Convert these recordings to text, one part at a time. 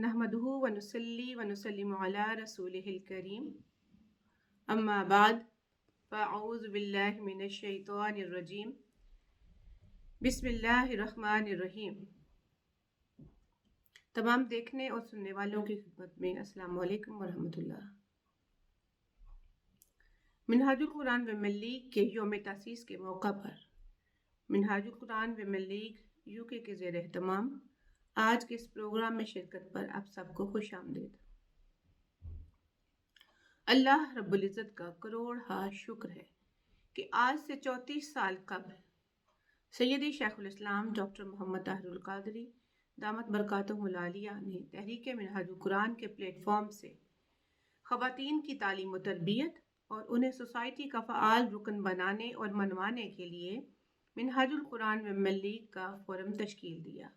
نحمده ونصلي ونسلم على رسوله الكريم اما بعد فاعوذ باللہ من الشیطان الرجیم بسم اللہ الرحمن الرحیم۔ تمام دیکھنے اور سننے والوں کی خدمت میں السلام علیکم ورحمۃ اللہ۔ منہاج القرآن ویمن لیگ کے یوم تاسیس کے موقع پر منہاج القرآن ویمن لیگ UK کے زیر اہتمام آج کے اس پروگرام میں شرکت پر آپ سب کو خوش آمدید۔ اللہ رب العزت کا کروڑ ہا شکر ہے کہ آج سے 34 سال قبل سیدی شیخ الاسلام ڈاکٹر محمد طاہر القادری دامت برکاتہم العالیہ نے تحریک منہاج القرآن کے پلیٹ فارم سے خواتین کی تعلیم و تربیت اور انہیں سوسائٹی کا فعال رکن بنانے اور منوانے کے لیے منہاج القرآن ویمن لیگ کا فورم تشکیل دیا۔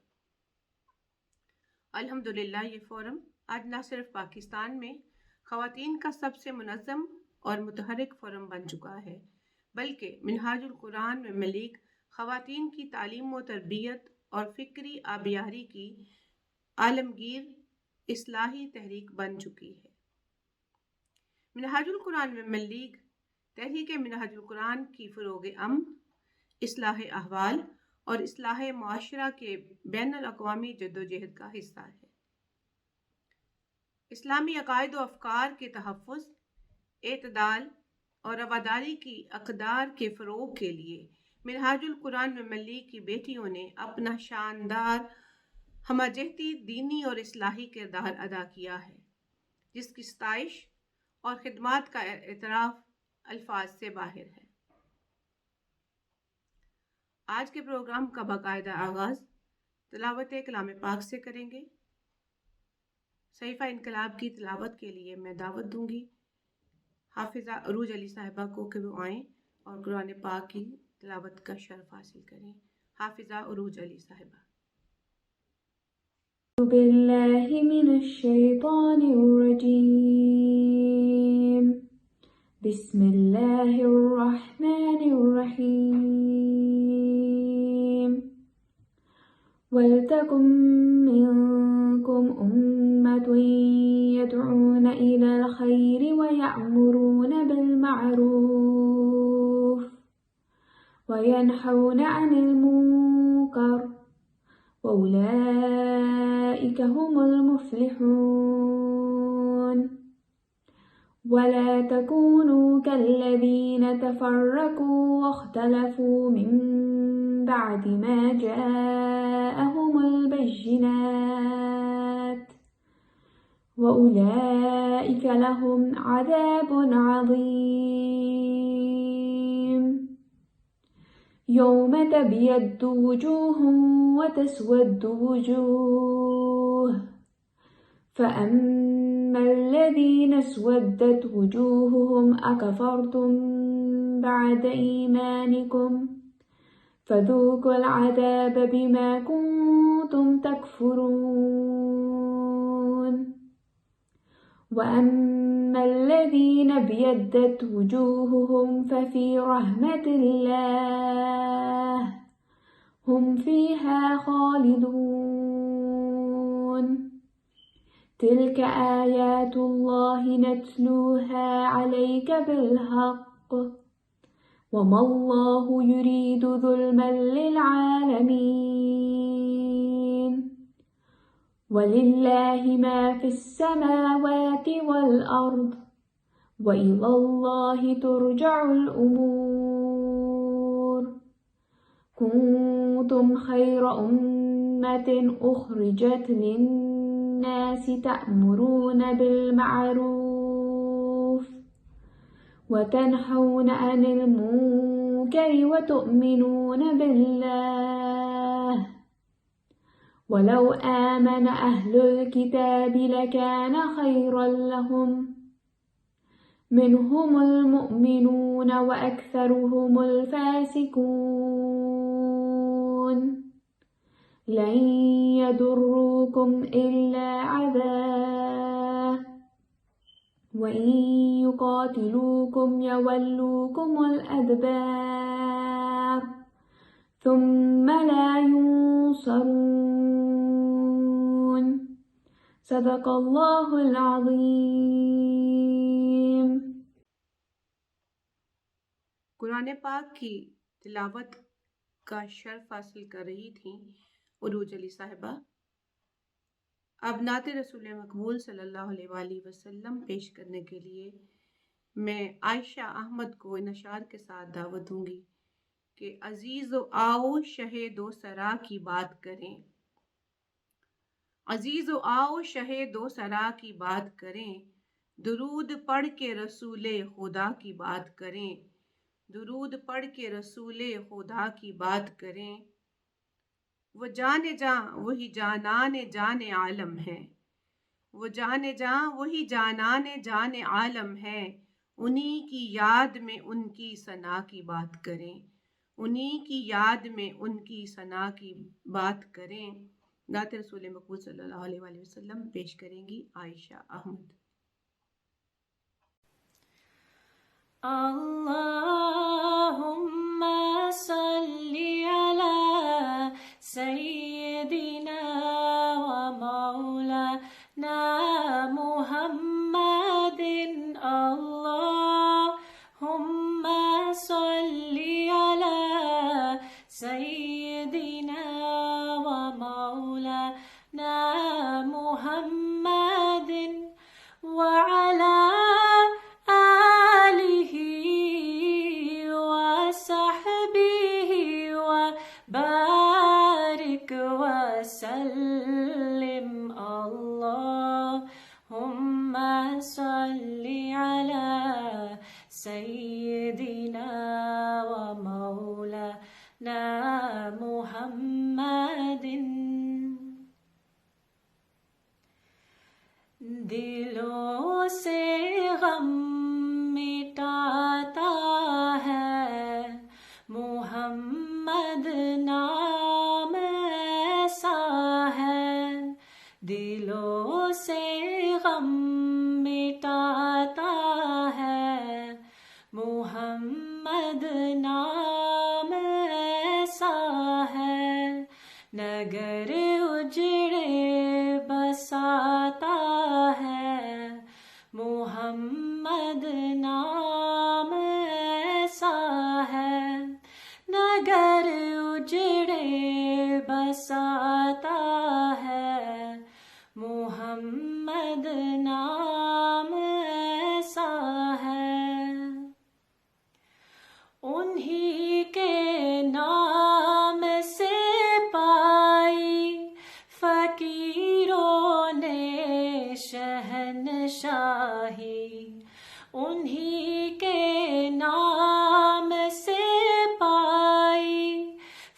الحمدللہ یہ فورم آج نہ صرف پاکستان میں خواتین کا سب سے منظم اور متحرک فورم بن چکا ہے، بلکہ منہاج القرآن ویمن لیگ خواتین کی تعلیم و تربیت اور فکری آبیاری کی عالمگیر اصلاحی تحریک بن چکی ہے۔ منہاج القرآن ویمن لیگ تحریک منہاج القرآن کی فروغ امن، اصلاح احوال اور اصلاح معاشرہ کے بین الاقوامی جدوجہد کا حصہ ہے۔ اسلامی عقائد و افکار کے تحفظ، اعتدال اور رواداری کی اقدار کے فروغ کے لیے منہاج القرآن ویمن لیگ کی بیٹیوں نے اپنا شاندار ہمہ جہتی دینی اور اصلاحی کردار ادا کیا ہے، جس کی ستائش اور خدمات کا اعتراف الفاظ سے باہر ہے۔ آج کے پروگرام کا باقاعدہ آغاز تلاوت کلام پاک سے کریں گے۔ صحیفہ انقلاب کی تلاوت کے لیے میں دعوت دوں گی حافظہ عروج علی صاحبہ کو کہ وہ آئیں اور قرآن پاک کی تلاوت کا شرف حاصل کریں۔ حافظہ عروج علی صاحبہ۔ باللہ من الشیطان الرجیم، بسم اللہ الرحمن الرحیم، وَلْتَكُن مِّنكُمْ أُمَّةٌ يَدْعُونَ إِلَى الْخَيْرِ وَيَأْمُرُونَ بِالْمَعْرُوفِ وَيَنْهَوْنَ عَنِ الْمُنكَرِ وَأُولَئِكَ هُمُ الْمُفْلِحُونَ۔ وَلَا تَكُونُوا كَالَّذِينَ تَفَرَّقُوا وَاخْتَلَفُوا مِن بَعْدِ مَا جَاءَهُمُ الْبَيِّنَاتُ وَأُولَئِكَ لَهُمْ عَذَابٌ عَظِيمٌ۔ يَوْمَ تَبْيَضُّ وُجُوهٌ وَتَسْوَدُّ وُجُوهٌ، فَأَمَّا الَّذِينَ اسْوَدَّتْ وُجُوهُهُمْ أَكَفَرْتُمْ بَعْدَ إِيمَانِكُمْ فَذُوقُوا الْعَذَابَ بِمَا كُنتُمْ تَكْفُرُونَ۔ وَأَمَّا الَّذِينَ ابْيَضَّتْ وُجُوهُهُمْ فَفِي رَحْمَةِ اللَّهِ هُمْ فِيهَا خَالِدُونَ۔ تِلْكَ آيَاتُ اللَّهِ نَتْلُوهَا عَلَيْكَ بِالْحَقِّ وَمَا اللَّهُ يُرِيدُ ظُلْمًا لِلْعَالَمِينَ۔ وَلِلَّهِ مَا فِي السَّمَاوَاتِ وَالْأَرْضِ وَإِلَى اللَّهِ تُرْجَعُ الْأُمُورُ۔ كُنتُمْ خَيْرَ أُمَّةٍ أُخْرِجَتْ لِلنَّاسِ تَأْمُرُونَ بِالْمَعْرُوفِ وَتَنْهَوْنَ عَنِ الْمُنكَرِ وَتُؤْمِنُونَ بِاللَّهِ، وَلَوْ آمَنَ أَهْلُ الْكِتَابِ لَكَانَ خَيْرًا لَهُمْ، مِنْهُمُ الْمُؤْمِنُونَ وَأَكْثَرُهُمُ الْفَاسِقُونَ۔ لَنْ يَضُرُّوكُمْ إِلَّا أَذًى وَإِنْ يُقَاتِلُوكُمْ يَوَلُّوكُمُ الْأَدْبَارَ ثُمَّ لَا يُنصَرُونَ۔ صدق اللہ العظیم۔ قرآن پاک کی تلاوت کا شرف حاصل کر رہی تھیں عروج علی صاحبہ۔ اب نعت رسول مقبول صلی اللہ علیہ وآلہ وسلم پیش کرنے کے لیے میں عائشہ احمد کو ان اشعار کے ساتھ دعوت دوں گی کہ عزیز و آؤ شہ دو سرا کی بات کریں، عزیز و آؤ شہ دو سرا کی بات کریں، درود پڑھ کے رسول خدا کی بات کریں، درود پڑھ کے رسول خدا کی بات کریں۔ وہ جان جاں وہی جانان جان عالم ہے، وہ جان جاں وہی جانان جان عالم ہے، انہی کی یاد میں ان کی ثنا کی بات کریں، انہی کی یاد میں ان کی ثنا کی بات کریں۔ نعت رسول مقبول صلی اللہ علیہ وآلہ وسلم پیش کریں گی عائشہ احمد۔ اللہم صلی علی سیدنا و مولانا محمد، اللہم صلی علی سیدنا و مولانا محمد وعلی بارک وسلم، اللہم صلی علی سیدنا و مولانا محمد۔ دلوں سے غم مٹاتا ہے محمد نام ایسا ہے، دلوں سے غم مٹاتا ہے محمد نام ایسا ہے، نگر اجڑے بساتا ہے محمد نام ایسا ہے، نگر اجڑے بساتا ہے محمد نام ایسا ہے، انہی کے نام سے پائی فقیروں نے شہنشاہی، انہی کے نام سے پائی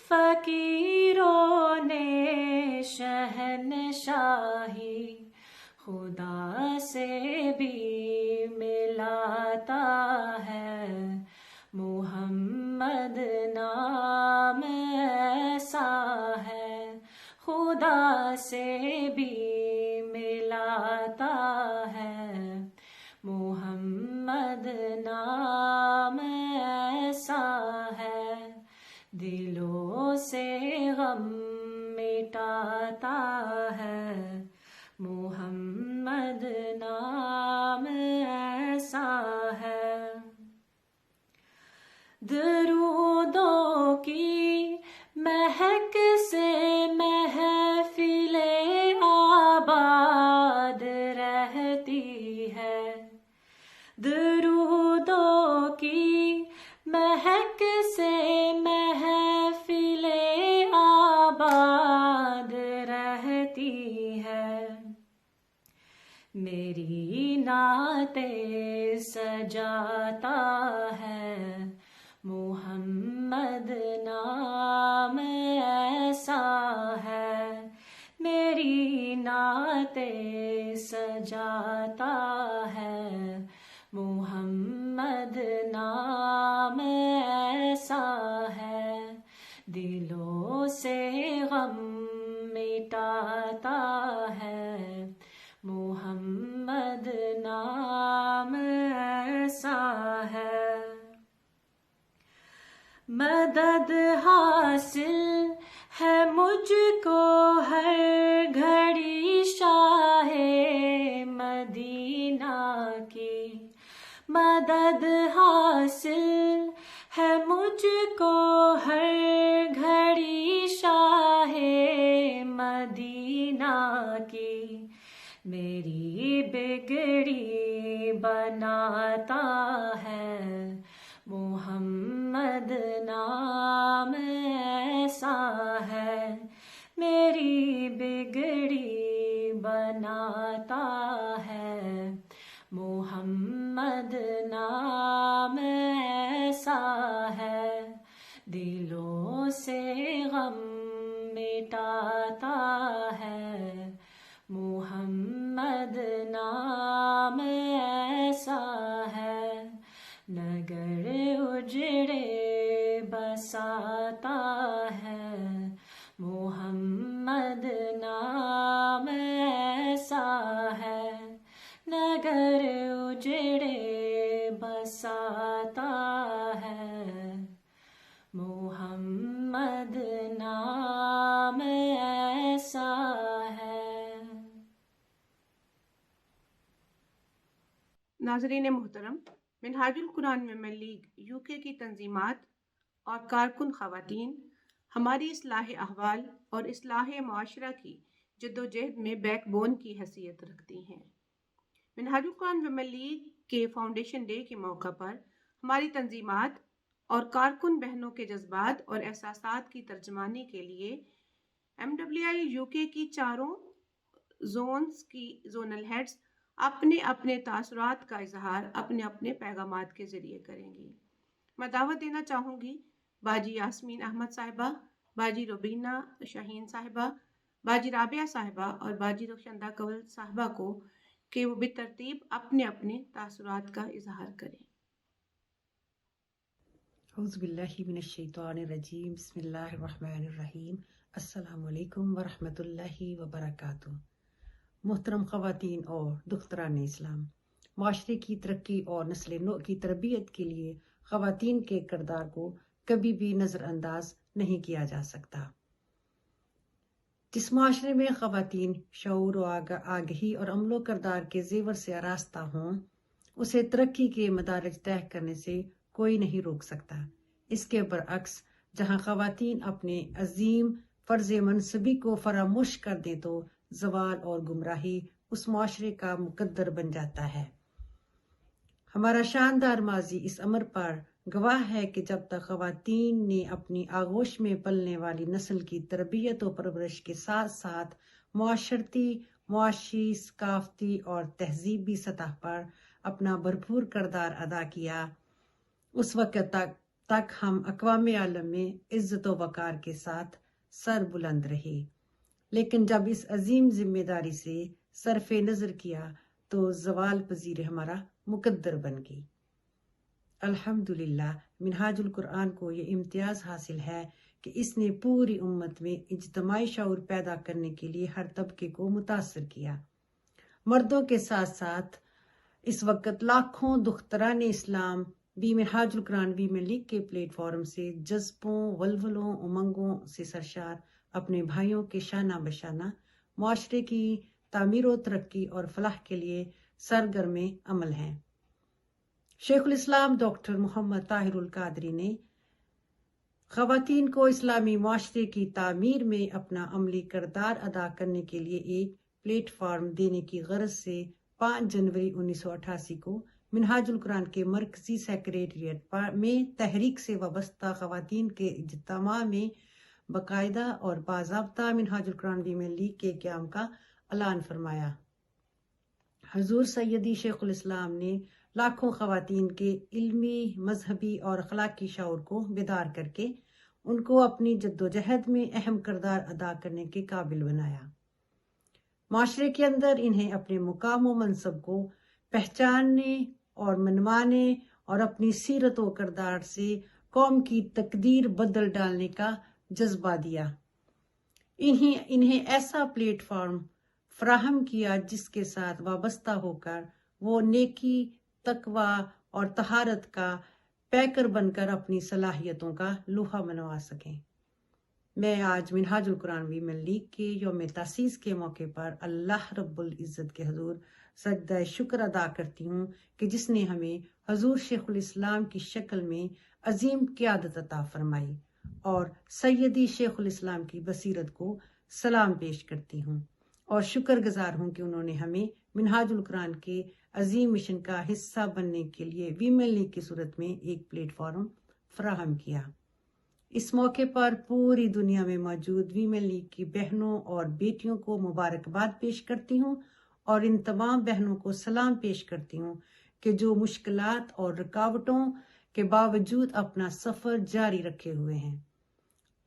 فقیروں نے شہنشاہی، خدا سے بھی ملاتا ہے محمد نام ایسا ہے، خدا سے بھی ملاتا ہے محمد نام ایسا ہے، دلوں سے غم مٹاتا ہے محمد نام ایسا ہے، درودوں کی مہک سے محفل آباد رہتی ہے، درودوں کی مہک سے محفل آباد رہتی ہے، میری نعتیں سجاتا ہے محمد نام ایسا ہے، میری نعتیں سجاتا ہے محمد نام ایسا ہے، دلوں سے غم مٹاتا ہے محمد نام ایسا ہے، مدد حاصل ہے مجھ کو ہر گھڑی شاہ مدد حاصل ہے مجھ کو ہر گھڑی شاہ مدینہ کی، میری بگڑی بناتا ہے محمد نام ایسا ہے، میری بگڑی بناتا ہے محمد نام ایسا ہے، دلوں سے غم مٹاتا ہے محمد نام ایسا ہے، نگر اجڑے بساتا ہے محمد نام ایسا ہے، نگر اجڑے بساتا ہے محمد نام ایسا ہے۔ ناظرین محترم، منہاج القرآن ویمن لیگ UK کی تنظیمات اور کارکن خواتین ہماری اصلاح احوال اور اصلاح معاشرہ کی جدوجہد میں بیک بون کی حیثیت رکھتی ہیں۔ منہاج القرآن ویمن لیگ کے فاؤنڈیشن ڈے کے موقع پر ہماری تنظیمات اور کارکن بہنوں کے جذبات اور احساسات کی ترجمانی کے لیے MWI UK کی چاروں زونز کی زونل ہیڈز اپنے اپنے تاثرات کا اظہار اپنے اپنے پیغامات کے ذریعے کریں گی۔ میں دعوت دینا چاہوں گی باجی یاسمین احمد صاحبہ، باجی روبینہ شاہین صاحبہ، باجی رابعہ صاحبہ اور باجی رخشندہ کنول صاحبہ کو کہ وہ بالترتیب اپنے اپنے تاثرات کا اظہار کریں۔ اعوذ باللہ من الشیطان الرجیم، بسم اللہ الرحمن الرحیم، السلام علیکم ورحمۃ اللہ وبرکاتہ۔ محترم خواتین اور دختران اسلام، معاشرے کی ترقی اور نسل نو کی تربیت کے لیے خواتین کے کردار کو کبھی بھی نظر انداز نہیں کیا جا سکتا۔ جس معاشرے میں خواتین شعور و آگہی اور عمل و کردار کے زیور سے آراستہ ہوں، اسے ترقی کے مدارج طے کرنے سے کوئی نہیں روک سکتا۔ اس کے برعکس جہاں خواتین اپنے عظیم فرض منصبی کو فراموش کر دیں تو زوال اور گمراہی اس معاشرے کا مقدر بن جاتا ہے۔ ہمارا شاندار ماضی اس امر پر گواہ ہے کہ جب تک خواتین نے اپنی آغوش میں پلنے والی نسل کی تربیت و پرورش کے ساتھ ساتھ معاشرتی، معاشی، ثقافتی اور تہذیبی سطح پر اپنا بھرپور کردار ادا کیا، اس وقت تک ہم اقوام عالم میں عزت و وقار کے ساتھ سر بلند رہے۔ لیکن جب اس عظیم ذمہ داری سے صرف نظر کیا تو زوال پذیر ہمارا مقدر بن گئی۔ الحمدللہ منہاج القرآن کو یہ امتیاز حاصل ہے کہ اس نے پوری امت میں اجتماعی شعور پیدا کرنے کے لیے ہر طبقے کو متاثر کیا۔ مردوں کے ساتھ ساتھ اس وقت لاکھوں دختران اسلام بھی منہاج القرآن ویمن لیگ کے پلیٹ فارم سے جذبوں، ولولوں، امنگوں سے سرشار اپنے بھائیوں کے شانہ بشانہ معاشرے کی تعمیر و ترقی اور فلاح کے لیے سرگرم عمل ہیں۔ شیخ الاسلام ڈاکٹر محمد طاہر القادری نے خواتین کو اسلامی معاشرے کی تعمیر میں اپنا عملی کردار ادا کرنے کے لیے ایک پلیٹ فارم دینے کی غرض سے 5 جنوری 1988 کو منہاج القرآن کے مرکزی سیکریٹریٹ میں تحریک سے وابستہ خواتین کے اجتماع میں باقاعدہ اور باضابطہ منہاج القرآن ویمن لیگ کے قیام کا اعلان فرمایا۔ حضور سیدی شیخ الاسلام نے لاکھوں خواتین کے علمی، مذہبی اور اخلاقی شعور کو بیدار کر کے ان کو اپنی جدوجہد میں اہم کردار ادا کرنے کے قابل بنایا۔ معاشرے کے اندر انہیں اپنے مقام و منصب کو پہچاننے اور منوانے اور اپنی سیرت و کردار سے قوم کی تقدیر بدل ڈالنے کا جذبہ دیا۔ انہیں ایسا پلیٹ فارم فراہم کیا جس کے ساتھ وابستہ ہو کر وہ نیکی، تقوی اور طہارت کا پیکر بن کر اپنی صلاحیتوں کا لوہا منوا سکیں۔ میں آج منہاج القرآن ویمن لیگ کے یوم تاسیس کے موقع پر اللہ رب العزت کے حضور سجدہ شکر ادا کرتی ہوں کہ جس نے ہمیں حضور شیخ الاسلام کی شکل میں عظیم قیادت عطا فرمائی، اور سیدی شیخ الاسلام کی بصیرت کو سلام پیش کرتی ہوں اور شکر گزار ہوں کہ انہوں نے ہمیں منہاج القرآن کے عظیم مشن کا حصہ بننے کے لیے ویمن لیگ کی صورت میں ایک پلیٹ فارم فراہم کیا۔ اس موقع پر پوری دنیا میں موجود ویمن لیگ کی بہنوں اور بیٹیوں کو مبارکباد پیش کرتی ہوں اور ان تمام بہنوں کو سلام پیش کرتی ہوں کہ جو مشکلات اور رکاوٹوں کے باوجود اپنا سفر جاری رکھے ہوئے ہیں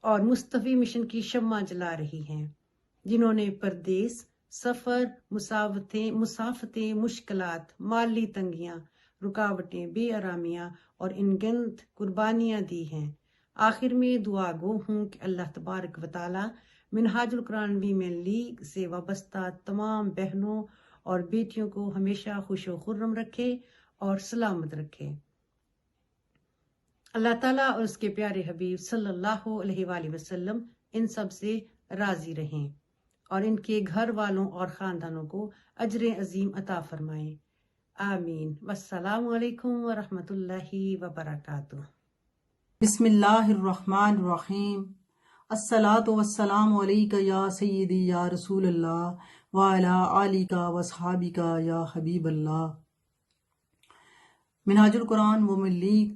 اور مصطفی مشن کی شمع جلا رہی ہیں، جنہوں نے پردیس، سفر، مسافتیں، مشکلات، مالی تنگیاں، رکاوٹیں، بے آرامیاں اور انگنت قربانیاں دی ہیں۔ آخر میں دعا گو ہوں کہ اللہ تبارک و تعالی منہاج القرآن ویمن لیگ سے وابستہ تمام بہنوں اور بیٹیوں کو ہمیشہ خوش و خرم رکھے اور سلامت رکھے۔ اللہ تعالیٰ اور اس کے پیارے حبیب صلی اللہ علیہ وآلہ وسلم ان سب سے راضی رہیں اور ان کے گھر والوں اور خاندانوں کو اجر عظیم عطا فرمائیں، آمین۔ والسلام علیکم ورحمۃ اللہ وبرکاتہ۔ بسم اللہ الرحمن الرحیم۔ الصلاۃ والسلام علیک یا سیدی یا رسول اللہ وعلی آلک واصحابک یا حبیب اللہ۔ منہاج القرآن ویمن لیگ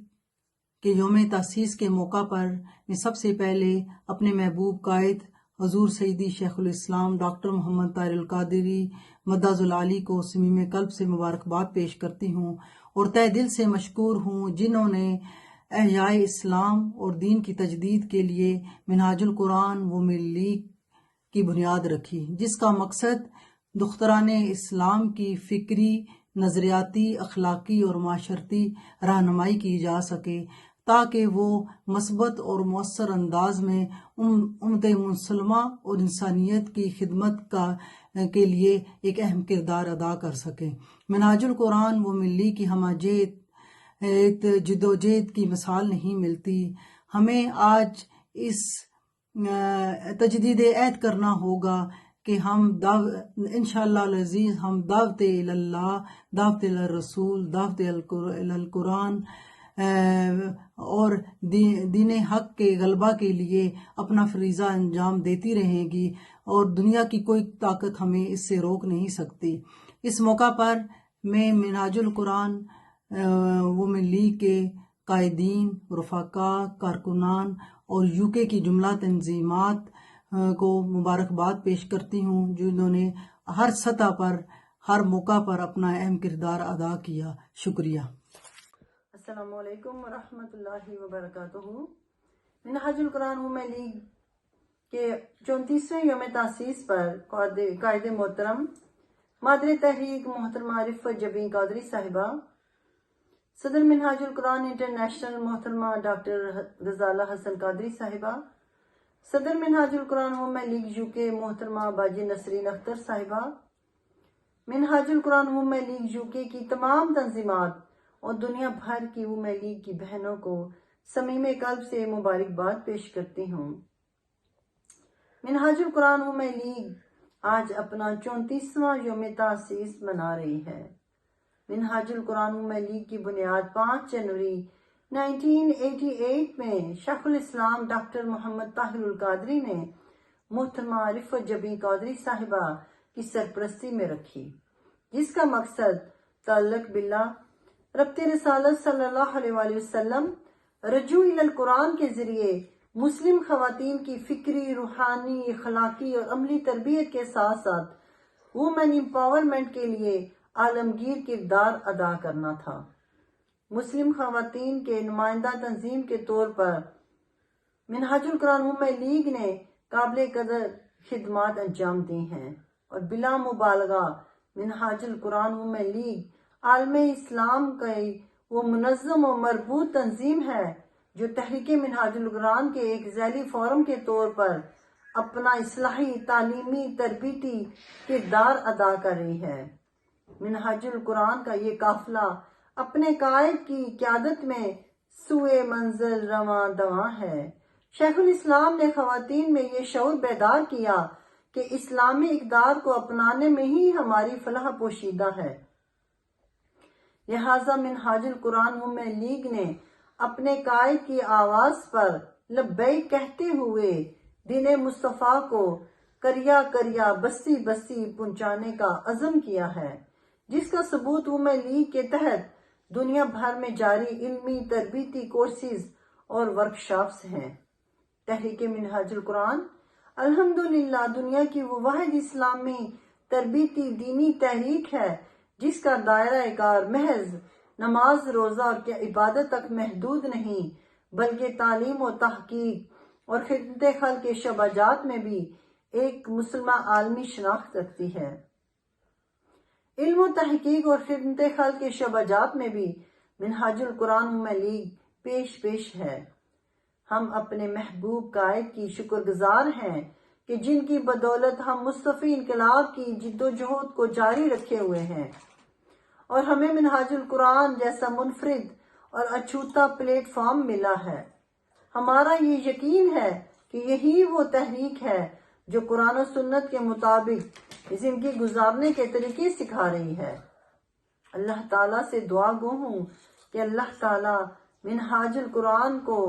کے یوم تاسیس کے موقع پر میں سب سے پہلے اپنے محبوب قائد حضور سیدی شیخ الاسلام ڈاکٹر محمد طاہر القادری مدظ العالی کو صمیم قلب سے مبارکباد پیش کرتی ہوں اور تہ دل سے مشکور ہوں جنہوں نے احیاء اسلام اور دین کی تجدید کے لیے منہاج القرآن ویمن لیگ کی بنیاد رکھی، جس کا مقصد دختران اسلام کی فکری، نظریاتی، اخلاقی اور معاشرتی رہنمائی کی جا سکے تاکہ وہ مثبت اور مؤثر انداز میں امت مسلمہ اور انسانیت کی خدمت کے لیے ایک اہم کردار ادا کر سکیں۔ منہاج القرآن ویمن لیگ کی ہمہ جد و جہد کی مثال نہیں ملتی۔ ہمیں آج اس تجدید عہد کرنا ہوگا کہ ہم انشاءاللہ العزیز ہم دعوت اللہ، دعوت الرسول، دعوت القرآن اور دین حق کے غلبہ کے لیے اپنا فریضہ انجام دیتی رہیں گی اور دنیا کی کوئی طاقت ہمیں اس سے روک نہیں سکتی۔ اس موقع پر میں منہاج القرآن ویمن لیگ کے قائدین، رفقا، کارکنان اور UK کی جملہ تنظیمات کو مبارکباد پیش کرتی ہوں جنہوں نے ہر سطح پر، ہر موقع پر اپنا اہم کردار ادا کیا۔ شکریہ۔ السلام علیکم ورحمۃ اللہ وبرکاتہ۔ منہاج القرآن ویمن لیگ کے 34ویں یوم تاسیس پر قائد محترم مادر تحریک محترمہ رفت جبیں قادری صاحبہ، صدر منہاج القرآن انٹرنیشنل محترمہ ڈاکٹر غزالہ حسن قادری صاحبہ، صدر منہاج القرآن ویمن لیگ UK محترمہ باجی نسرین اختر صاحبہ، منہاج القرآن ویمن لیگ UK کی تمام تنظیمات اور دنیا بھر کی ویمن لیگ کی بہنوں کو صمیم قلب سے مبارکباد پیش کرتی ہوں۔ منہاج القرآن ویمن لیگ آج اپنا 34واں یوم تاسیس منا رہی ہے۔ منہاج القرآن ویمن لیگ کی بنیاد 5 جنوری 1988 میں شیخ الاسلام ڈاکٹر محمد طاہر القادری نے محترمہ رفت جبیں قادری صاحبہ کی سرپرستی میں رکھی، جس کا مقصد تعلق باللہ، ربط رسالت صلی اللہ علیہ وآلہ وسلم، رجوع الی القرآن کے ذریعے مسلم خواتین کی فکری، روحانی، اخلاقی اور عملی تربیت کے ساتھ ساتھ وومن امپاورمنٹ کے لیے عالمگیر کردار ادا کرنا تھا۔ مسلم خواتین کے نمائندہ تنظیم کے طور پر منہاج القرآن ویمن لیگ نے قابل قدر خدمات انجام دی ہیں اور بلا مبالغہ منہاج القرآن ویمن لیگ عالم اسلام کی وہ منظم و مربوط تنظیم ہے جو تحریک منہاج القرآن کے ایک ذیلی فورم کے طور پر اپنا اصلاحی، تعلیمی، تربیتی کردار ادا کر رہی ہے۔ منہاج القرآن کا یہ قافلہ اپنے قائد کی قیادت میں سوئے منزل رواں دواں ہے۔ شیخ الاسلام نے خواتین میں یہ شعور بیدار کیا کہ اسلامی اقدار کو اپنانے میں ہی ہماری فلاح پوشیدہ ہے۔ لہٰذا منہاج القرآن وومن لیگ نے اپنے قائد کی آواز پر لبیک کہتے ہوئے دین مصطفیٰ کو کریا کریا بستی بستی پہنچانے کا عزم کیا ہے، جس کا ثبوت وومن لیگ کے تحت دنیا بھر میں جاری علمی تربیتی کورسز اور ورکشاپس ہیں۔ تحریک منہاج القرآن الحمدللہ دنیا کی وہ واحد اسلامی تربیتی دینی تحریک ہے جس کا دائرہ کار محض نماز روزہ اور عبادت تک محدود نہیں، بلکہ تعلیم و تحقیق اور خدمت خلق کے شعبات میں بھی ایک مسلمہ عالمی شناخت رکھتی ہے۔ علم و تحقیق اور خدمت خلق کے شعبات میں بھی منہاج القرآن وومن لیگ پیش ہے۔ ہم اپنے محبوب قائد کی شکر گزار ہیں کہ جن کی بدولت ہم مصطفی انقلاب کی جدوجہد کو جاری رکھے ہوئے ہیں اور ہمیں منہاج القرآن جیسا منفرد اور اچھوتا پلیٹ فارم ملا ہے۔ ہمارا یہ یقین ہے کہ یہی وہ تحریک ہے جو قرآن و سنت کے مطابق زندگی گزارنے کے طریقے سکھا رہی ہے۔ اللہ تعالیٰ سے دعا گو ہوں کہ اللہ تعالیٰ منہاج القرآن کو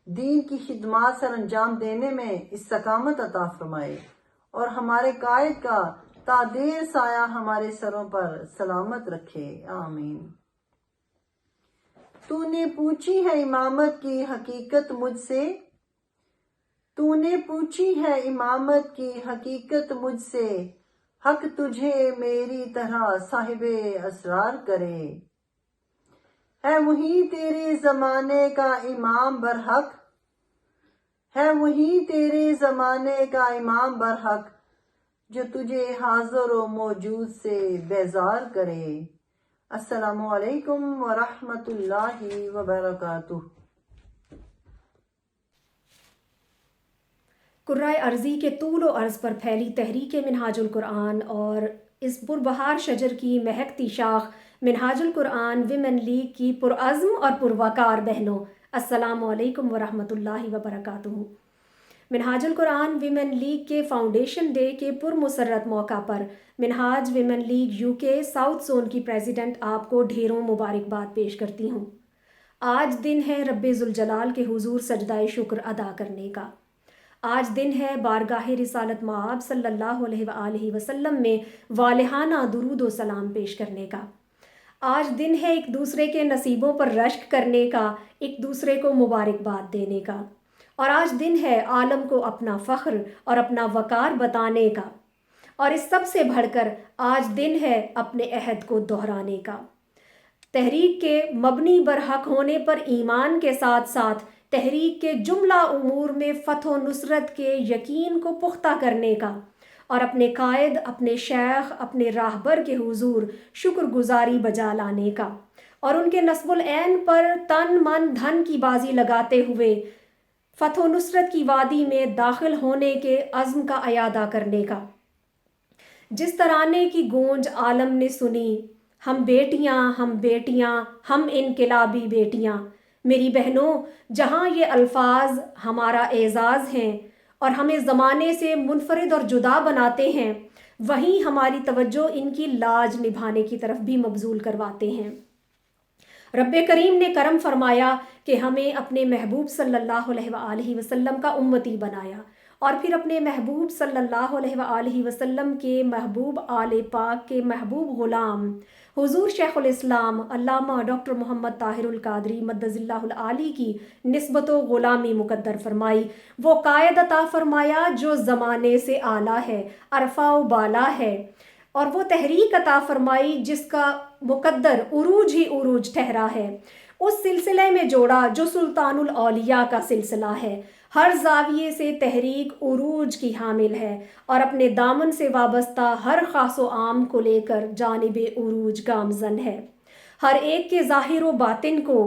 دین کی خدمات سر انجام دینے میں استقامت عطا فرمائے اور ہمارے قائد کا تا دیر سایہ ہمارے سروں پر سلامت رکھے، آمین۔ تو نے پوچھی ہے امامت کی حقیقت مجھ سے، تو نے پوچھی ہے امامت کی حقیقت مجھ سے، حق تجھے میری طرح صاحب اسرار کرے۔ ہے وہی تیرے زمانے کا امام برحق، ہے وہی تیرے زمانے کا امام برحق، جو تجھے حاضر و موجود سے بیزار کرے۔ السلام علیکم ورحمۃ اللہ وبرکاتہ۔ قرۂ ارضی کے طول و عرض پر پھیلی تحریک منہاج القرآن اور اس پربہار شجر کی مہکتی شاخ منہاج القرآن ویمن لیگ کی پرعزم اور پروقار بہنوں، السلام علیکم ورحمۃ اللہ وبرکاتہ۔ منہاج القرآن ویمن لیگ کے فاؤنڈیشن ڈے کے پرمسرت موقع پر منہاج ویمن لیگ یو کے ساؤتھ زون کی پریزیڈنٹ آپ کو ڈھیروں مبارکباد پیش کرتی ہوں۔ آج دن ہے رب ذوالجلال کے حضور سجدہ شکر ادا کرنے کا۔ آج دن ہے بارگاہ رسالت مآب صلی اللہ علیہ وآلہ وسلم میں والہانہ درود و سلام پیش کرنے کا۔ آج دن ہے ایک دوسرے کے نصیبوں پر رشک کرنے کا، ایک دوسرے کو مبارکباد دینے کا، اور آج دن ہے عالم کو اپنا فخر اور اپنا وقار بتانے کا، اور اس سب سے بڑھ کر آج دن ہے اپنے عہد کو دہرانے کا۔ تحریک کے مبنی برحق ہونے پر ایمان کے ساتھ ساتھ تحریک کے جملہ امور میں فتح و نصرت کے یقین کو پختہ کرنے کا، اور اپنے قائد، اپنے شیخ، اپنے راہبر کے حضور شکر گزاری بجا لانے کا، اور ان کے نصب العین پر تن من دھن کی بازی لگاتے ہوئے فتح و نصرت کی وادی میں داخل ہونے کے عزم کا اعادہ کرنے کا۔ جس ترانے کی گونج عالم نے سنی، ہم بیٹیاں، ہم بیٹیاں، ہم انقلابی بیٹیاں، میری بہنوں، جہاں یہ الفاظ ہمارا اعزاز ہیں اور ہمیں زمانے سے منفرد اور جدا بناتے ہیں، وہیں ہماری توجہ ان کی لاج نبھانے کی طرف بھی مبذول کرواتے ہیں۔ رب کریم نے کرم فرمایا کہ ہمیں اپنے محبوب صلی اللہ علیہ وآلہ وسلم کا امتی بنایا، اور پھر اپنے محبوب صلی اللہ علیہ وآلہ وسلم کے محبوب آل پاک کے محبوب غلام حضور شیخ الاسلام علامہ ڈاکٹر محمد طاہر القادری مدظ اللہ العالی کی نسبت و غلامی مقدر فرمائی۔ وہ قائد عطا فرمایا جو زمانے سے اعلیٰ ہے، عرفہ و بالا ہے، اور وہ تحریک عطا فرمائی جس کا مقدر عروج ہی عروج ٹھہرا ہے، اس سلسلے میں جوڑا جو سلطان الاولیاء کا سلسلہ ہے۔ ہر زاویے سے تحریک عروج کی حامل ہے اور اپنے دامن سے وابستہ ہر خاص و عام کو لے کر جانب عروج گامزن ہے۔ ہر ایک کے ظاہر و باطن کو،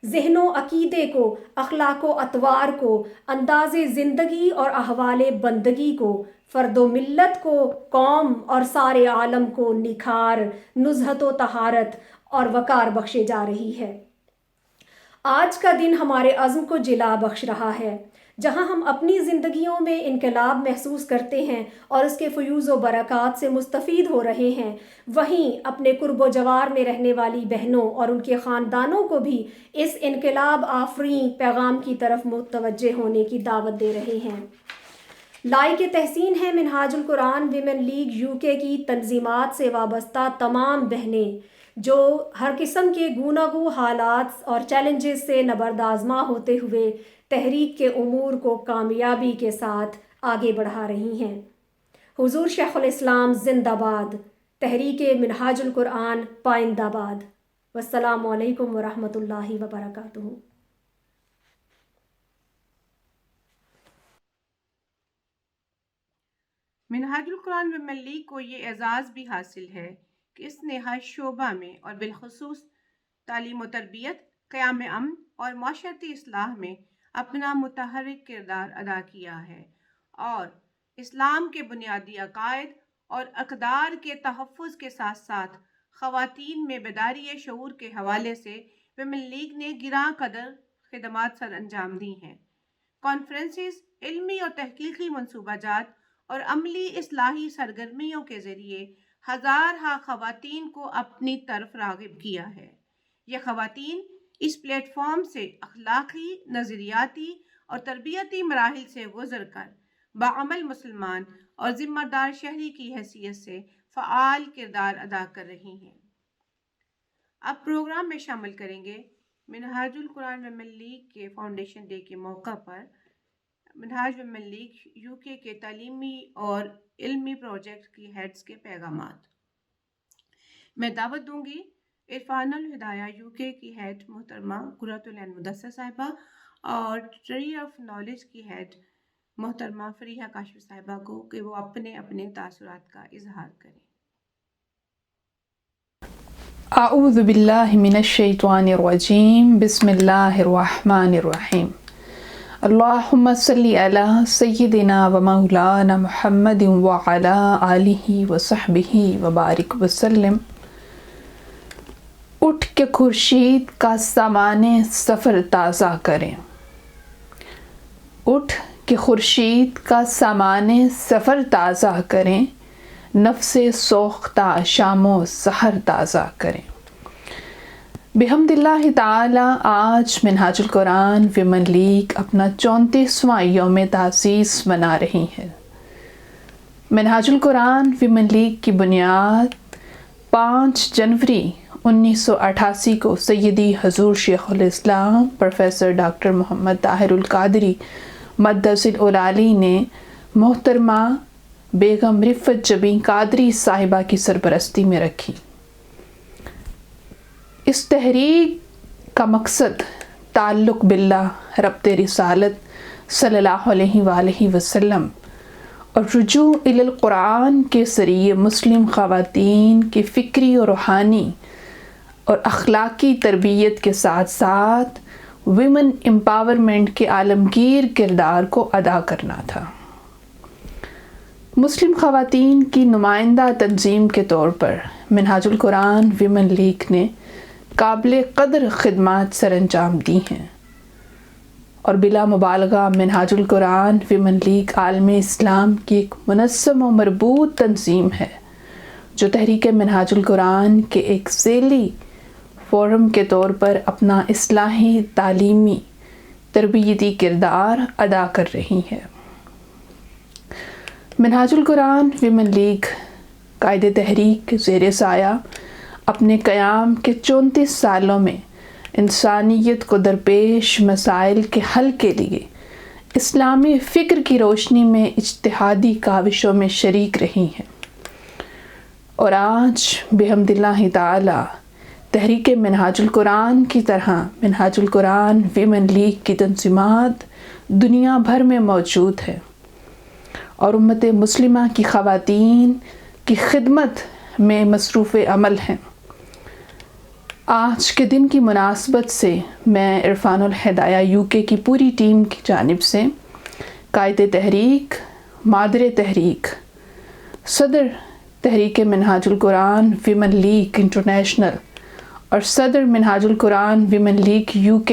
ذہن و عقیدے کو، اخلاق و اطوار کو، انداز زندگی اور احوال بندگی کو، فرد و ملت کو، قوم اور سارے عالم کو نکھار، نزہت و طہارت اور وقار بخشے جا رہی ہے۔ آج کا دن ہمارے عزم کو جلا بخش رہا ہے۔ جہاں ہم اپنی زندگیوں میں انقلاب محسوس کرتے ہیں اور اس کے فیوز و برکات سے مستفید ہو رہے ہیں، وہیں اپنے قرب و جوار میں رہنے والی بہنوں اور ان کے خاندانوں کو بھی اس انقلاب آفریں پیغام کی طرف متوجہ ہونے کی دعوت دے رہے ہیں۔ لائق تحسین ہے منہاج القرآن ویمن لیگ UK کی تنظیمات سے وابستہ تمام بہنیں جو ہر قسم کے گوناگو حالات اور چیلنجز سے نبرد ہوتے ہوئے تحریک کے امور کو کامیابی کے ساتھ آگے بڑھا رہی ہیں۔ حضور شیخ الاسلام زندہ باد، تحریک منہاج القرآن پائندہ باد۔ والسلام علیکم ورحمۃ اللہ وبرکاتہ۔ منہاج القرآن ویمن لیگ کو یہ اعزاز بھی حاصل ہے کہ اس نے ہر شعبہ میں اور بالخصوص تعلیم و تربیت، قیام امن اور معاشرتی اصلاح میں اپنا متحرک کردار ادا کیا ہے، اور اسلام کے بنیادی عقائد اور اقدار کے تحفظ کے ساتھ ساتھ خواتین میں بیداری شعور کے حوالے سے ویمن لیگ نے گراں قدر خدمات سر انجام دی ہیں۔ کانفرنسز، علمی اور تحقیقی منصوبہ جات اور عملی اصلاحی سرگرمیوں کے ذریعے ہزارہا خواتین کو اپنی طرف راغب کیا ہے۔ یہ خواتین اس پلیٹ فارم سے اخلاقی، نظریاتی اور تربیتی مراحل سے گزر کر باعمل مسلمان اور ذمہ دار شہری کی حیثیت سے فعال کردار ادا کر رہی ہیں۔ اب پروگرام میں شامل کریں گے منہاج القرآن ویمن لیگ کے فاؤنڈیشن ڈے کے موقع پر منہاج ویمن لیگ UK کے تعلیمی اور علمی پروجیکٹ کی ہیڈز کے پیغامات۔ میں دعوت دوں گی عرفان الہدایہ UK کی ہیڈ محترمہ قرۃ العین مدثر صاحبہ اور ٹری آف نالج کی ہیڈ محترمہ فریحہ کاشف صاحبہ کو کہ وہ اپنے تاثرات کا اظہار کریں۔ اعوذ باللہ من الشیطان الرجیم، بسم اللہ الرحمن الرحیم۔ اللہم صلی علی سیدنا و مولانا محمد وعلی آلہ وصحبہ وبارک وسلم۔ اٹھ کے خورشید کا سامان سفر تازہ کریں، اٹھ کے خورشید کا سامان سفر تازہ کریں، نفس سوختہ شام و سحر تازہ کریں۔ بحمد اللہ تعالی آج منہاج القرآن ویمن لیگ اپنا 34واں یوم تاسیس منا رہی ہے۔ منہاج القرآن ویمن لیگ کی بنیاد 5 جنوری 1988 کو سیدی حضور شیخ الاسلام پروفیسر ڈاکٹر محمد طاہر القادری مدث العلی نے محترمہ بیگم رفت جبیں قادری صاحبہ کی سرپرستی میں رکھی۔ اس تحریک کا مقصد تعلق باللہ، ربط رسالت صلی اللہ علیہ وآلہ وسلم اور رجوع الی القرآن کے ذریعے مسلم خواتین کی فکری اور روحانی اور اخلاقی تربیت کے ساتھ ساتھ ویمن امپاورمنٹ کے عالمگیر کردار کو ادا کرنا تھا۔ مسلم خواتین کی نمائندہ تنظیم کے طور پر منہاج القرآن ویمن لیگ نے قابل قدر خدمات سر انجام دی ہیں، اور بلا مبالغہ منہاج القرآن ویمن لیگ عالم اسلام کی ایک منظم و مربوط تنظیم ہے جو تحریک منہاج القرآن کے ایک ذیلی فورم کے طور پر اپنا اصلاحی، تعلیمی، تربیتی کردار ادا کر رہی ہے۔ منہاج القرآن ویمن لیگ قائد تحریک زیر سایہ اپنے قیام کے 34 سالوں میں انسانیت کو درپیش مسائل کے حل کے لیے اسلامی فکر کی روشنی میں اجتہادی کاوشوں میں شریک رہی ہیں، اور آج بحمد اللہ تعالی تحریک منہاج القرآن کی طرح منہاج القرآن ویمن لیگ کی تنظیمات دنیا بھر میں موجود ہے اور امت مسلمہ کی خواتین کی خدمت میں مصروف عمل ہیں۔ آج کے دن کی مناسبت سے میں عرفان الہدایہ UK کی پوری ٹیم کی جانب سے قائد تحریک، مادر تحریک، صدر تحریک منہاج القرآن ویمن لیگ انٹرنیشنل اور صدر منہاج القرآن ویمن لیگ UK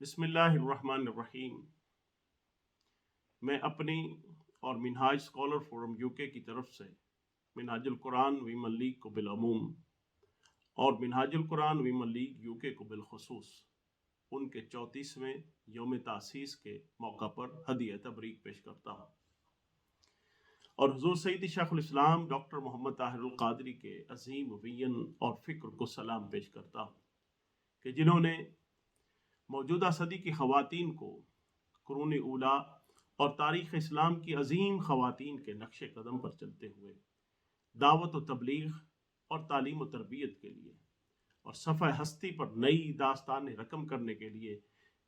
بسم اللہ الرحمن الرحیم. میں اپنی اور منہاج اسکالر فورم یو کے کی طرف سے منہاج القرآن ویمن لیگ کو بالعموم اور منہاج القرآن ویمن لیگ یو کے کو بالخصوص ان کے 34ویں یوم تاسیس کے موقع پر ہدیہ تبریک پیش کرتا ہوں اور حضور سیدی شیخ الاسلام ڈاکٹر محمد طاہر القادری کے عظیم وین اور فکر کو سلام پیش کرتا ہوں کہ جنہوں نے موجودہ صدی کی خواتین کو قرون اولا اور تاریخ اسلام کی عظیم خواتین کے نقش قدم پر چلتے ہوئے دعوت و تبلیغ اور تعلیم و تربیت کے لیے اور صفحہ ہستی پر نئی داستان رقم کرنے کے لیے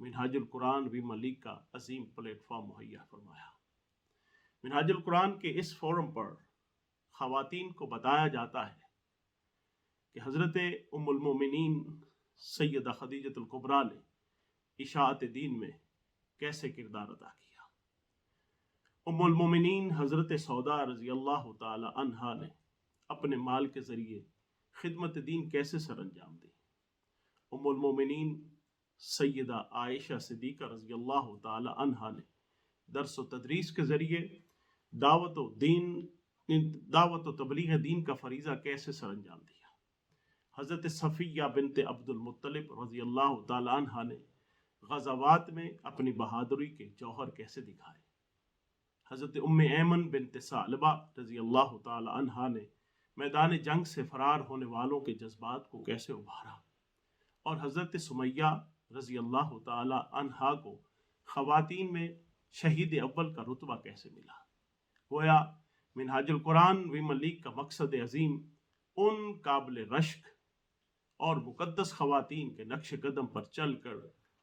منہاج القرآن ویمن لیگ کا عظیم پلیٹ فارم مہیا فرمایا. منہاج القرآن کے اس فورم پر خواتین کو بتایا جاتا ہے کہ حضرت ام المومنین سیدہ خدیجۃ الکبریٰ نے اشاعت دین میں کیسے کردار ادا کیا. ام المومنین حضرت سودا رضی اللہ تعالی عنہا نے اپنے مال کے ذریعے خدمت دین کیسے سر انجام دی. ام المومنین سیدہ عائشہ صدیقہ رضی اللہ تعالی عنہا نے درس و تدریس کے ذریعے دعوت و تبلیغ دین کا فریضہ کیسے سر انجام دیا. حضرت صفیہ بنت عبد المطلب رضی اللہ تعالی عنہا نے غزوات میں اپنی بہادری کے جوہر کیسے دکھائے. حضرت ام ایمن بنت ثعلبہ رضی اللہ تعالی عنہا نے میدان جنگ سے فرار ہونے والوں کے جذبات کو کیسے ابھارا. اور حضرت سمیہ رضی اللہ تعالی عنہا کو خواتین میں شہید اول کا رتبہ کیسے ملا. گویا منہاج القرآن ویمن لیگ کا مقصد عظیم ان قابل رشک اور مقدس خواتین کے نقش قدم پر چل کر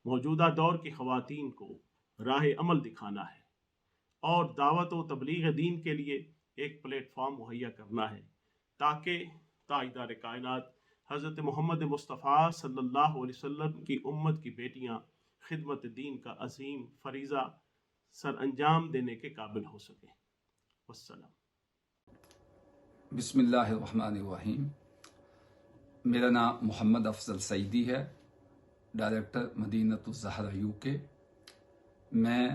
موجودہ دور کی خواتین کو راہ عمل دکھانا ہے اور دعوت و تبلیغ دین کے لیے ایک پلیٹ فارم مہیا کرنا ہے تاکہ تاجدار کائنات حضرت محمد مصطفیٰ صلی اللہ علیہ وسلم کی امت کی بیٹیاں خدمت دین کا عظیم فریضہ سر انجام دینے کے قابل ہو سکیں. والسلام. بسم اللہ الرحمن الرحیم. میرا نام محمد افضل سعیدی ہے، ڈائریکٹر مدینۃ الزہرا یو کے. میں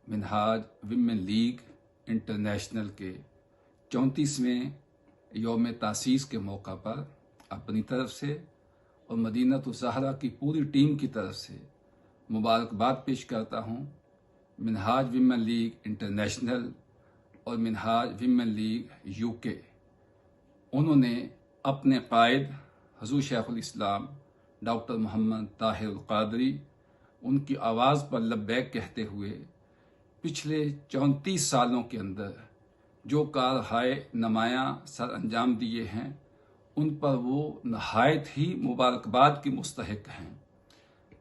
منہاج ویمن لیگ انٹرنیشنل کے 34ویں یوم تاسیس کے موقع پر اپنی طرف سے اور مدینۃ الزہرا کی پوری ٹیم کی طرف سے مبارکباد پیش کرتا ہوں. منہاج ویمن لیگ انٹرنیشنل اور منہاج ویمن لیگ یو کے انہوں نے اپنے قائد حضور شیخ الاسلام ڈاکٹر محمد طاہر القادری ان کی آواز پر لبیک کہتے ہوئے پچھلے 34 سالوں کے اندر جو کارہائے نمایاں سر انجام دیے ہیں ان پر وہ نہایت ہی مبارکباد کی مستحق ہیں.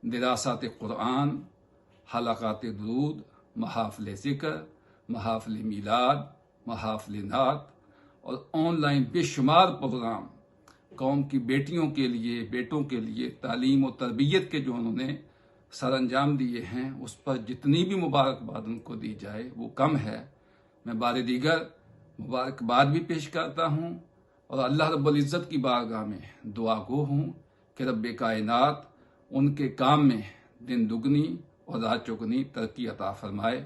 دراسات قرآن، حلقات درود، محافل ذکر، محافل میلاد، محافل نعت اور آن لائن بے شمار پروگرام قوم کی بیٹیوں کے لیے، بیٹوں کے لیے تعلیم و تربیت کے جو انہوں نے سر انجام دیے ہیں اس پر جتنی بھی مبارکباد ان کو دی جائے وہ کم ہے. میں بار دیگر مبارکباد بھی پیش کرتا ہوں اور اللہ رب العزت کی بارگاہ میں دعا گو ہوں کہ رب کائنات ان کے کام میں دن دگنی اور رات چگنی ترقی عطا فرمائے.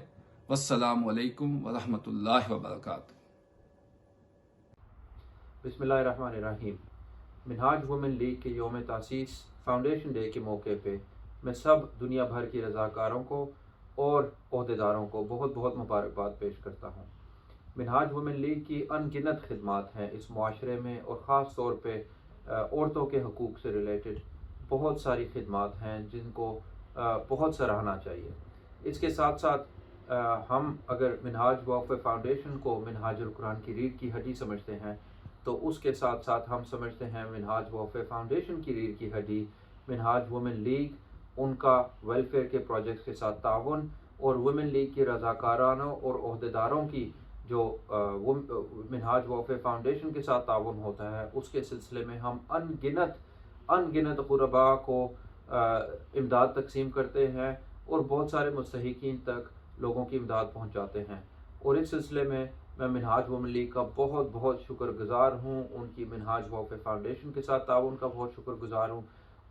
والسلام علیکم ورحمۃ اللہ وبرکاتہ. بسم اللہ الرحمن الرحیم. منہاج ویمن لیگ کے یوم تاسیس فاؤنڈیشن ڈے کے موقع پہ میں سب دنیا بھر کی رضاکاروں کو اور عہدیداروں کو بہت بہت مبارکباد پیش کرتا ہوں. منہاج ویمن لیگ کی ان گنت خدمات ہیں اس معاشرے میں اور خاص طور پہ عورتوں کے حقوق سے ریلیٹڈ بہت ساری خدمات ہیں جن کو بہت سراہنا چاہیے. اس کے ساتھ ساتھ ہم اگر منہاج ویلفیئر فاؤنڈیشن کو منہاج القرآن کی ریڑھ کی ہڈی سمجھتے ہیں تو اس کے ساتھ ساتھ ہم سمجھتے ہیں منہاج ویلفیئر فاؤنڈیشن کی ریڑھ کی ہڈی منہاج ویمن لیگ، ان کا ویلفیئر کے پروجیکٹس کے ساتھ تعاون اور ویمن لیگ کی رضاکارانوں اور عہدیداروں کی جو منہاج ویلفیئر فاؤنڈیشن کے ساتھ تعاون ہوتا ہے اس کے سلسلے میں ہم ان گنت غرباء کو امداد تقسیم کرتے ہیں اور بہت سارے مستحقین تک لوگوں کی امداد پہنچاتے ہیں. اور اس سلسلے میں منہاج ویمن لیگ کا بہت بہت شکر گزار ہوں، ان کی منہاج ویلفیئر فاؤنڈیشن کے ساتھ تعاون کا بہت شکر گزار ہوں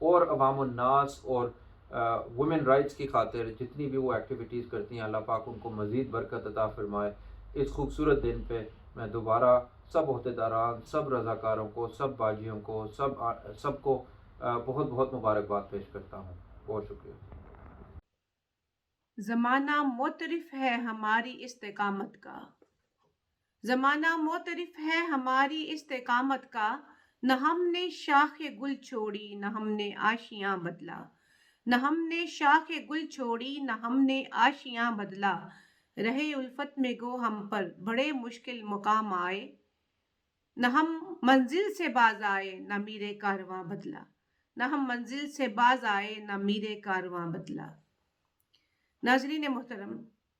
اور عوام الناس اور وومن رائٹس کی خاطر جتنی بھی وہ ایکٹیویٹیز کرتی ہیں، اللہ پاک ان کو مزید برکت عطا فرمائے۔ اس خوبصورت دن پہ میں دوبارہ سب عہدیداران، سب رضاکاروں کو، سب باجیوں کو، سب کو بہت بہت مبارکباد پیش کرتا ہوں۔ بہت شکریہ۔ زمانہ معترف ہے ہماری استقامت کا، زمانہ معترف ہے ہماری استقامت کا، نہ ہم نے شاخ گل چھوڑی نہ ہم نے آشیاں بدلا، نہ ہم نے شاخ گل چھوڑی نہ ہم نے آشیاں بدلا، رہے الفت میں گو ہم پر بڑے مشکل مقام آئے، نہ ہم منزل سے باز آئے نہ میرے کارواں بدلا، نہ ہم منزل سے باز آئے نہ میرے کارواں بدلا۔ ناظرین محترم،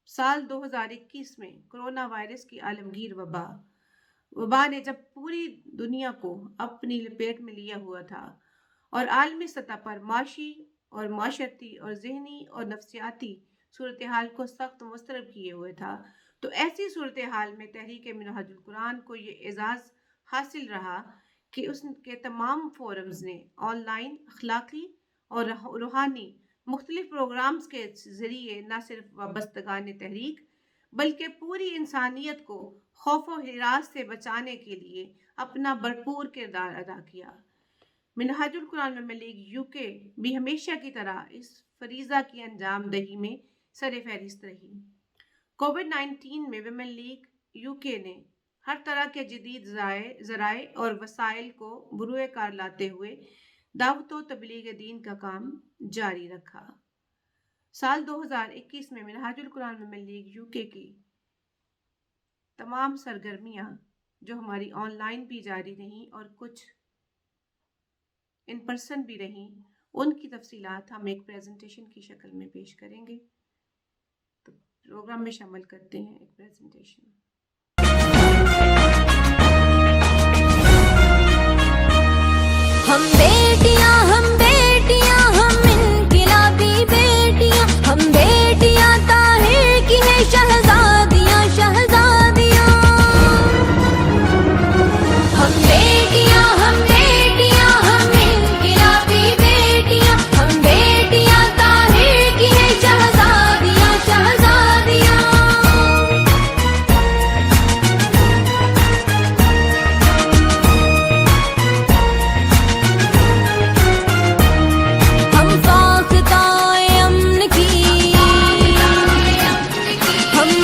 سال 2021 میں کرونا وائرس کی عالمگیر وبا نے جب پوری دنیا کو اپنی لپیٹ میں لیا ہوا تھا اور عالمی سطح پر معاشی اور معاشرتی اور ذہنی اور نفسیاتی صورتحال کو سخت مضطرب کیے ہوئے تھا، تو ایسی صورتحال میں تحریک منہاج القرآن کو یہ اعزاز حاصل رہا کہ اس کے تمام فورمز نے آن لائن، اخلاقی اور روحانی مختلف پروگرامز کے ذریعے نہ صرف وابستگان تحریک بلکہ پوری انسانیت کو خوف و ہراس سے بچانے کے لیے اپنا بھرپور کردار ادا کیا۔ منہاج القرآن ویمن لیگ UK بھی ہمیشہ کی طرح اس فریضہ کی انجام دہی میں سر فہرست رہی۔ کووڈ-19 میں ویمن لیگ UK نے ہر طرح کے جدید ذرائع اور وسائل کو بروئے کار لاتے ہوئے دعوت و تبلیغ دین کا کام جاری رکھا۔ سال 2021 میں منہاج القرآن ویمن لیگ UK کی تمام سرگرمیاں جو ہماری آن لائن بھی جاری رہیں اور کچھ ان پرسن بھی رہیں، ان کی تفصیلات ہم ایک پریزنٹیشن کی شکل میں پیش کریں گے۔ تو پروگرام میں شامل کرتے ہیں ایک پریزنٹیشن۔ ہم بیٹیاں ہم انقلابی بیٹیاں، ہم بیٹیاں طاہر کی ہیں شہزادیاں شہزادیاں، ہم بیٹیاں ہم انقلابی بیٹیاں، ہم بیٹیاں طاہر کی ہیں شہزادیاں شہزادیاں۔ ہم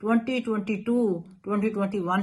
2022-2021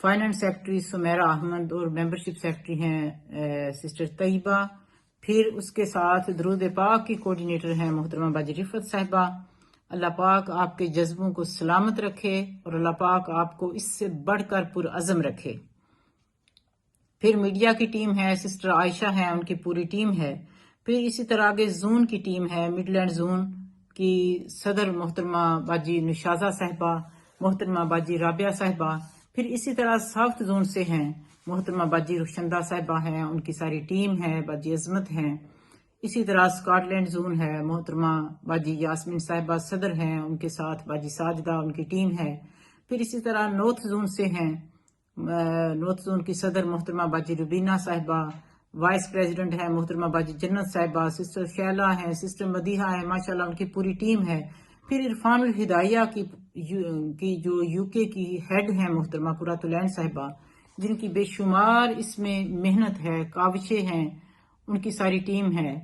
فائنانس سیکرٹری سمیرہ احمد اور ممبرشپ سیکرٹری ہیں سسٹر طیبہ. پھر اس کے ساتھ درود پاک کی کوارڈینیٹر ہیں محترمہ باجی رفت صاحبہ. اللہ پاک آپ کے جذبوں کو سلامت رکھے اور اللہ پاک آپ کو اس سے بڑھ کر پرعزم رکھے. پھر میڈیا کی ٹیم ہے، سسٹر عائشہ ہیں، ان کی پوری ٹیم ہے. پھر اسی طرح آگے زون کی ٹیم ہے، مڈ لینڈ زون کی صدر محترمہ باجی نشازہ صاحبہ، محترمہ باجی رابعہ صاحبہ. پھر اسی طرح ساؤتھ زون سے ہیں محترمہ باجی رخشندہ صاحبہ ہیں، ان کی ساری ٹیم ہے، باجی عظمت ہیں. اسی طرح اسکاٹ لینڈ زون ہے، محترمہ باجی یاسمین صاحبہ صدر ہیں، ان کے ساتھ باجی ساجدہ ان کی ٹیم ہے. پھر اسی طرح نارتھ زون سے ہیں، نارتھ زون کی صدر محترمہ باجی ربینہ صاحبہ، وائس پریزیڈنٹ ہے محترمہ باجی جنت صاحبہ، سسٹر شیلہ ہیں، سسٹر مدیحہ ہیں، ماشاءاللہ ان کی پوری ٹیم ہے. پھر عرفان الہدایہ کی جو یو کے کی ہیڈ ہیں محترمہ قرۃ العین صاحبہ، جن کی بے شمار اس میں محنت ہے، کاوشیں ہیں، ان کی ساری ٹیم ہے.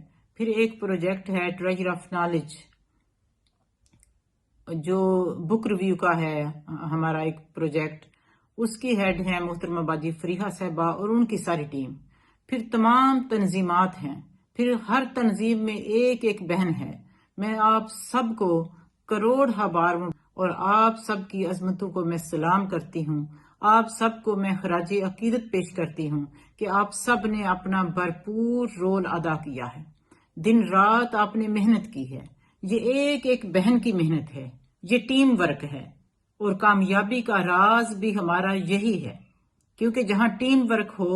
پھر ایک پروجیکٹ ہے ٹریجر آف نالج، جو بک ریویو کا ہے ہمارا ایک پروجیکٹ، اس کی ہیڈ ہیں محترمہ باجی فریحہ صاحبہ اور ان کی ساری ٹیم. پھر تمام تنظیمات ہیں، پھر ہر تنظیم میں ایک ایک بہن ہے. میں آپ سب کو کروڑ بار اور آپ سب کی عظمتوں کو میں سلام کرتی ہوں. آپ سب کو میں خراج عقیدت پیش کرتی ہوں کہ آپ سب نے اپنا بھرپور رول ادا کیا ہے. دن رات آپ نے محنت کی ہے. یہ ایک ایک بہن کی محنت ہے، یہ ٹیم ورک ہے، اور کامیابی کا راز بھی ہمارا یہی ہے، کیونکہ جہاں ٹیم ورک ہو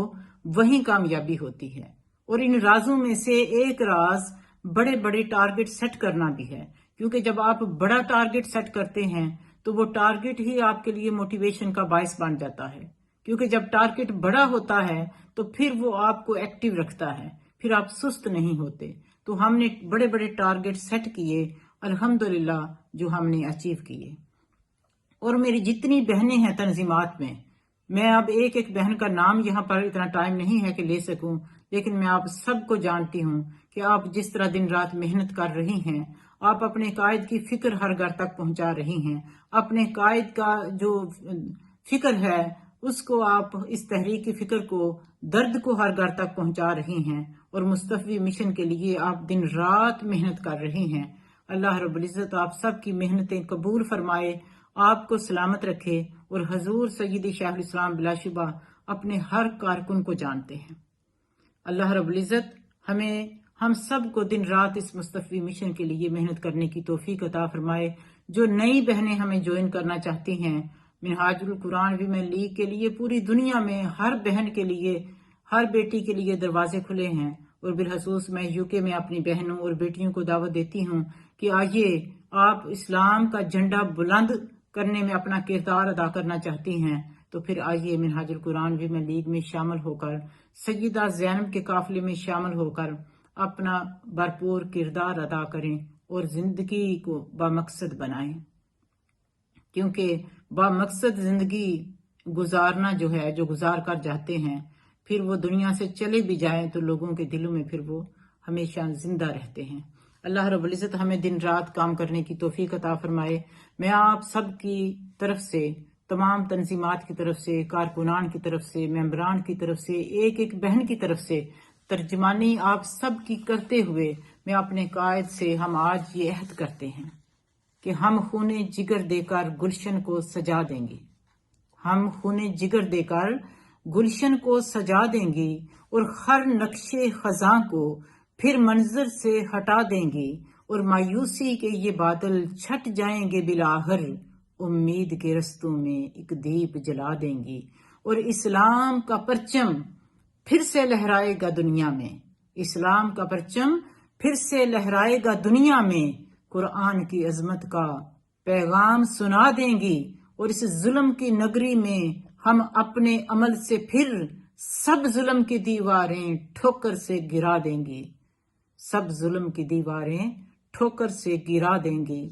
وہیں کامیابی ہوتی ہے. اور ان رازوں میں سے ایک راز بڑے بڑے ٹارگٹ سیٹ کرنا بھی ہے، کیونکہ جب آپ بڑا ٹارگٹ سیٹ کرتے ہیں تو وہ ٹارگٹ ہی آپ کے لیے موٹیویشن کا باعث بن جاتا ہے. کیونکہ جب ٹارگٹ بڑا ہوتا ہے تو پھر وہ آپ کو ایکٹیو رکھتا ہے، پھر آپ سست نہیں ہوتے. تو ہم نے بڑے بڑے ٹارگٹ سیٹ کیے، الحمدللہ جو ہم نے اچیو کیے. اور میری جتنی بہنیں ہیں تنظیمات میں اب ایک ایک بہن کا نام یہاں پر اتنا ٹائم نہیں ہے کہ لے سکوں، لیکن میں آپ سب کو جانتی ہوں کہ آپ جس طرح دن رات محنت کر رہی ہیں، آپ اپنے قائد کی فکر ہر گھر تک پہنچا رہی ہیں. اپنے قائد کا جو فکر ہے اس کو آپ، اس تحریک کی فکر کو، درد کو ہر گھر تک پہنچا رہی ہیں، اور مستفی مشن کے لیے آپ دن رات محنت کر رہی ہیں. اللہ رب العزت آپ سب کی محنتیں قبول فرمائے، آپ کو سلامت رکھے. اور حضور سیدی شیخ الاسلام بلا شبہ اپنے ہر کارکن کو جانتے ہیں. اللہ رب العزت ہم سب کو دن رات اس مستفی مشن کے لیے محنت کرنے کی توفیق عطا فرمائے. جو نئی بہنیں ہمیں جوائن کرنا چاہتی ہیں منہاج القرآن ویمن لیگ کے لیے، پوری دنیا میں ہر بہن کے لیے، ہر بیٹی کے لیے دروازے کھلے ہیں. اور بالخصوص میں یو کے میں اپنی بہنوں اور بیٹیوں کو دعوت دیتی ہوں کہ آئیے، آپ اسلام کا جھنڈا بلند کرنے میں اپنا کردار ادا کرنا چاہتی ہیں تو پھر آئیے منہاج القرآن ویمن لیگ میں شامل ہو کر، سیدہ زینب کے قافلے میں شامل ہو کر اپنا بھرپور کردار ادا کریں اور زندگی کو بامقصد بنائیں. کیونکہ بامقصد زندگی گزارنا جو ہے، جو گزار کر جاتے ہیں، پھر وہ دنیا سے چلے بھی جائیں تو لوگوں کے دلوں میں پھر وہ ہمیشہ زندہ رہتے ہیں. اللہ رب العزت ہمیں دن رات کام کرنے کی توفیق عطا فرمائے. میں آپ سب کی طرف سے، تمام تنظیمات کی طرف سے، کارکنان کی طرف سے، ممبران کی طرف سے، ایک ایک بہن کی طرف سے ترجمانی آپ سب کی کرتے ہوئے میں اپنے قائد سے ہم آج یہ عہد کرتے ہیں کہ ہم خون جگر دے کر گلشن کو سجا دیں گے. ہم خون جگر دے کر گلشن کو سجا دیں گے اور ہر نقشے خزاں کو پھر منظر سے ہٹا دیں گے، اور مایوسی کے یہ بادل چھٹ جائیں گے بلاخر، امید کے رستوں میں ایک دیپ جلا دیں گے. اور اسلام کا پرچم پھر سے لہرائے گا دنیا میں، اسلام کا پرچم پھر سے لہرائے گا دنیا میں. قرآن کی عظمت کا پیغام سنا دیں گی، اور اس ظلم کی نگری میں ہم اپنے عمل سے پھر سب ظلم کی دیواریں ٹھوکر سے گرا دیں گے، سب ظلم کی دیواریں ٹھوکر سے گرا دیں گے.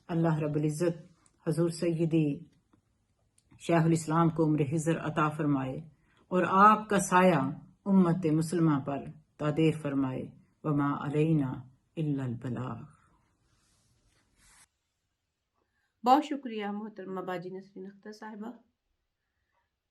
اللہ رب العزت حضور سیدی شیخ الاسلام کو عمر حضر عطا فرمائے اور آپ کا سایہ امت مسلمہ پر تادیر فرمائے. وما علینا الا البلاغ. بہت شکریہ محترمہ باجی نسرین اختر صاحبہ.